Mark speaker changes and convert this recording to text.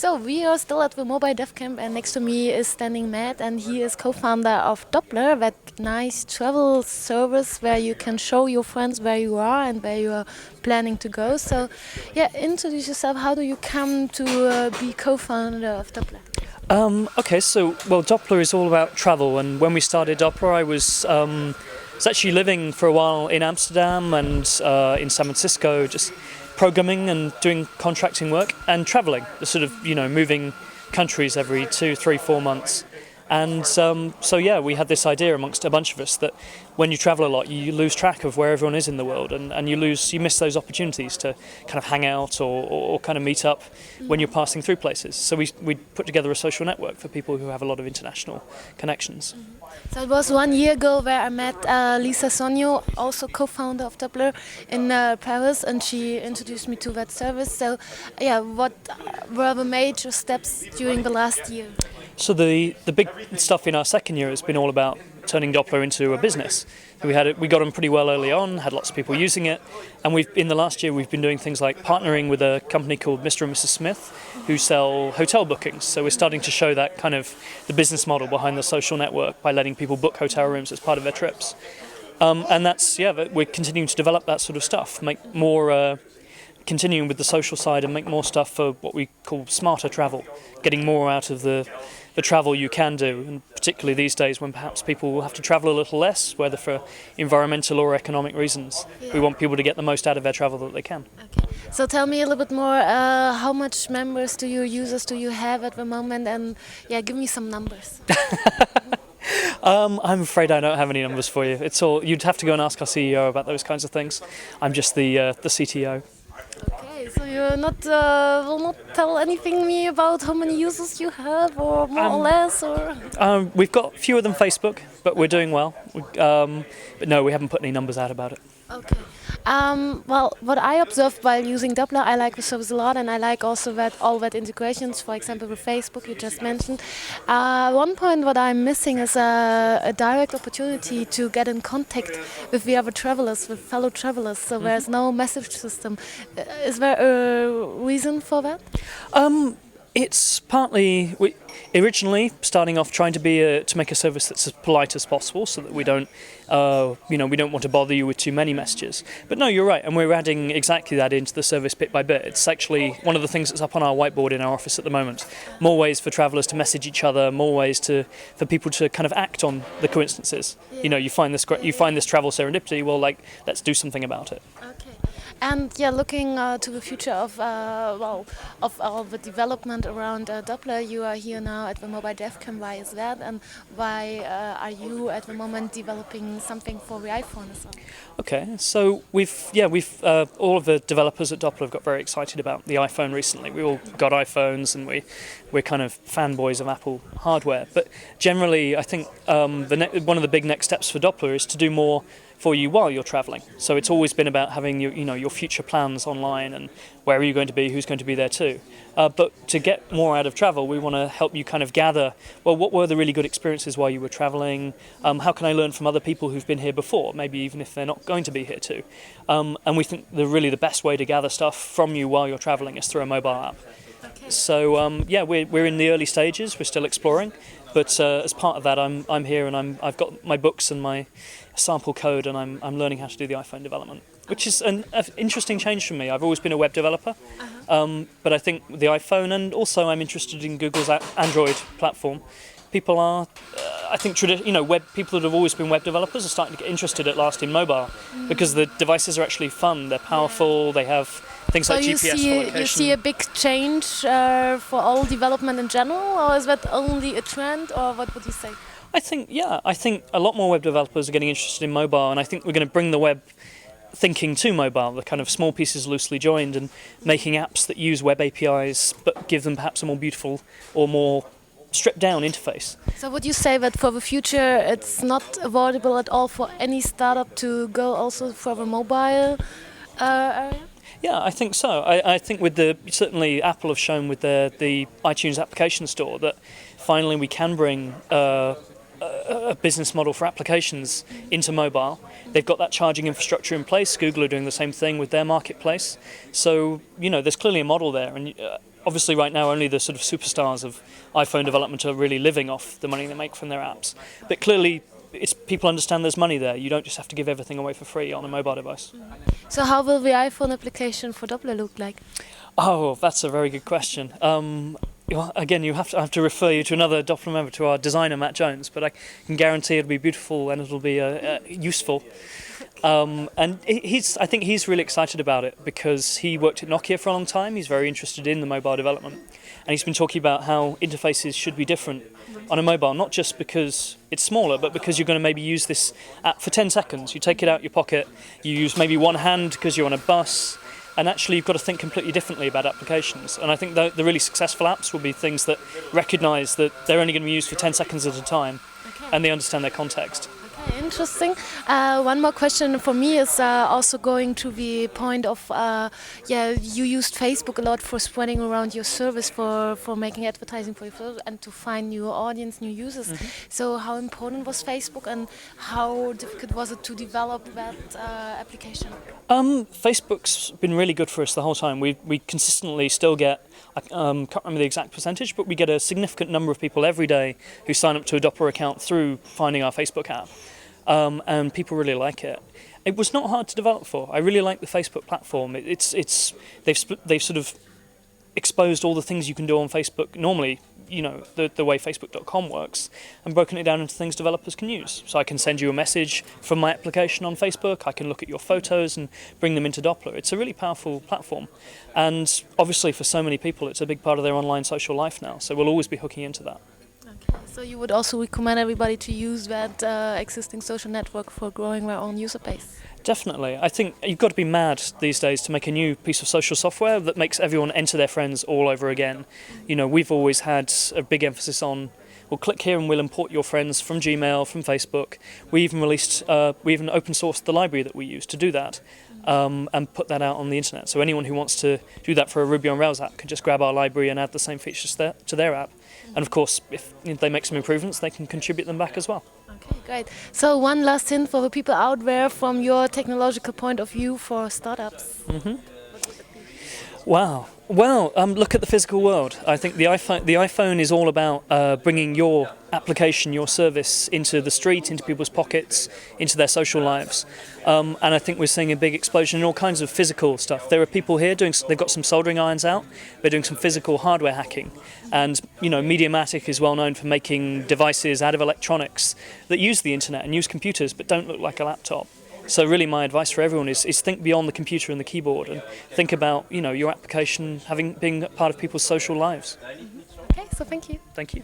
Speaker 1: So we are still at the Mobile Dev Camp, and next to me is standing Matt, and he is co-founder of dopplr, that nice travel service where you can show your friends where you are and where you are planning to go. So, yeah, introduce yourself. How do you come to be co-founder of dopplr?
Speaker 2: Well, dopplr is all about travel, and when we started dopplr, I was actually living for a while in Amsterdam and in San Francisco, just programming and doing contracting work and traveling, sort of, moving countries every 2, 3, 4 months. And we had this idea amongst a bunch of us that when you travel a lot, you lose track of where everyone is in the world, and you miss those opportunities to kind of hang out or kind of meet up when you're passing through places. So we put together a social network for people who have a lot of international connections.
Speaker 1: So it was 1 year ago where I met Lisa Sonio, also co-founder of dopplr, in Paris, and she introduced me to that service. So, yeah, what were the major steps during the last year?
Speaker 2: So the big stuff in our second year has been all about turning dopplr into a business. We got on pretty well early on, had lots of people using it, and in the last year we've been doing things like partnering with a company called Mr. and Mrs. Smith, who sell hotel bookings. So we're starting to show that kind of the business model behind the social network by letting people book hotel rooms as part of their trips. And we're continuing to develop that sort of stuff, make more. Continuing with the social side and make more stuff for what we call smarter travel, getting more out of the travel you can do, and particularly these days when perhaps people will have to travel a little less, whether for environmental or economic reasons. Yeah. We want people to get the most out of their travel that they can. Okay.
Speaker 1: So tell me a little bit more, how much members users do you have at the moment, and give me some numbers.
Speaker 2: I'm afraid I don't have any numbers for you. You'd have to go and ask our CEO about those kinds of things. I'm just the CTO.
Speaker 1: Okay, so you will not tell anything me about how many users you have, or more or less, or?
Speaker 2: We've got fewer than Facebook, but we're doing well. But no, we haven't put any numbers out about it.
Speaker 1: Okay. Well, what I observed while using dopplr, I like the service a lot, and I like also all that integrations, for example with Facebook you just mentioned. One point what I'm missing is a direct opportunity to get in contact with the other travelers, with fellow travelers, so there's no message system. Is there a reason for that?
Speaker 2: It's partly originally starting off trying to make a service that's as polite as possible, so that we don't want to bother you with too many messages. But no, you're right, and we're adding exactly that into the service bit by bit. It's actually one of the things that's up on our whiteboard in our office at the moment. More ways for travellers to message each other, more ways for people to kind of act on the coincidences. Yeah. You find this travel serendipity. Well, let's do something about it.
Speaker 1: Okay. And looking to the future of all the development around dopplr, you are here now at the Mobile Dev Camp. Why is that, and why are you at the moment developing something for the iPhone as well?
Speaker 2: Okay, so we've all of the developers at dopplr have got very excited about the iPhone recently. We all got iPhones, and we're kind of fanboys of Apple hardware. But generally, I think one of the big next steps for dopplr is to do more for you while you're traveling. So it's always been about having your future plans online, and where are you going to be, who's going to be there too. But to get more out of travel, we want to help you kind of gather, well, what were the really good experiences while you were traveling? How can I learn from other people who've been here before, maybe even if they're not going to be here too? And we think the best way to gather stuff from you while you're traveling is through a mobile app. Okay. So we're in the early stages, we're still exploring. But as part of that, I'm here, and I've got my books and my sample code, and I'm learning how to do the iPhone development, which is an interesting change for me. I've always been a web developer, but I think the iPhone, and also I'm interested in Google's Android platform. People are, I think, people that have always been web developers are starting to get interested at last in mobile, because the devices are actually fun. They're powerful. They have things like GPS for location.
Speaker 1: You see a big change for all development in general, or is that only a trend, or what would you say?
Speaker 2: I think a lot more web developers are getting interested in mobile, and I think we're going to bring the web thinking to mobile, the kind of small pieces loosely joined, and making apps that use web APIs but give them perhaps a more beautiful or more stripped down interface.
Speaker 1: So would you say that for the future it's not avoidable at all for any startup to go also for the mobile area?
Speaker 2: Yeah, I think so. I think certainly Apple have shown with the iTunes application store that finally we can bring a business model for applications into mobile. They've got that charging infrastructure in place. Google are doing the same thing with their marketplace. So, there's clearly a model there. And obviously right now only the sort of superstars of iPhone development are really living off the money they make from their apps. But clearly, people understand there's money there. You don't just have to give everything away for free on a mobile device.
Speaker 1: So how will the iPhone application for Doppler look like?
Speaker 2: Oh, that's a very good question. Well, again, I have to refer you to another Doppler member, to our designer, Matt Jones, but I can guarantee it'll be beautiful and it'll be useful. And I think he's really excited about it because he worked at Nokia for a long time. He's very interested in the mobile development. And he's been talking about how interfaces should be different on a mobile, not just because it's smaller, but because you're going to maybe use this app for 10 seconds. You take it out your pocket, you use maybe one hand because you're on a bus, and actually you've got to think completely differently about applications. And I think the really successful apps will be things that recognise that they're only going to be used for 10 seconds at a time, and they understand their context.
Speaker 1: Okay, interesting. One more question for me is also going to the point of, you used Facebook a lot for spreading around your service, for making advertising for your service and to find new audience, new users. So how important was Facebook and how difficult was it to develop that application?
Speaker 2: Facebook's been really good for us the whole time. We consistently still get, I can't remember the exact percentage, but we get a significant number of people every day who sign up to a Doppler account through finding our Facebook app. And people really like it. It was not hard to develop for. I really like the Facebook platform. They've sort of exposed all the things you can do on Facebook normally, the way Facebook.com works, and broken it down into things developers can use. So I can send you a message from my application on Facebook, I can look at your photos and bring them into Doppler. It's a really powerful platform. And obviously for so many people it's a big part of their online social life now, so we'll always be hooking into that.
Speaker 1: Okay. So you would also recommend everybody to use that existing social network for growing their own user base?
Speaker 2: Definitely. I think you've got to be mad these days to make a new piece of social software that makes everyone enter their friends all over again. We've always had a big emphasis on, well, click here and we'll import your friends from Gmail, from Facebook. We even open sourced the library that we use to do that, and put that out on the internet. So anyone who wants to do that for a Ruby on Rails app can just grab our library and add the same features to their app. And of course, if they make some improvements, they can contribute them back as well.
Speaker 1: Okay, great. So one last hint for the people out there from your technological point of view for startups. Wow. Well, look at the physical world. I think the iPhone is all about bringing your application, your service into the street, into people's pockets, into their social lives. And I think we're seeing a big explosion in all kinds of physical stuff. There are people here they've got some soldering irons out. They're doing some physical hardware hacking. And, Mediamatic is well known for making devices out of electronics that use the internet and use computers but don't look like a laptop. So really my advice for everyone is think beyond the computer and the keyboard and think about, your application being part of people's social lives. Okay, so thank you.
Speaker 2: Thank you.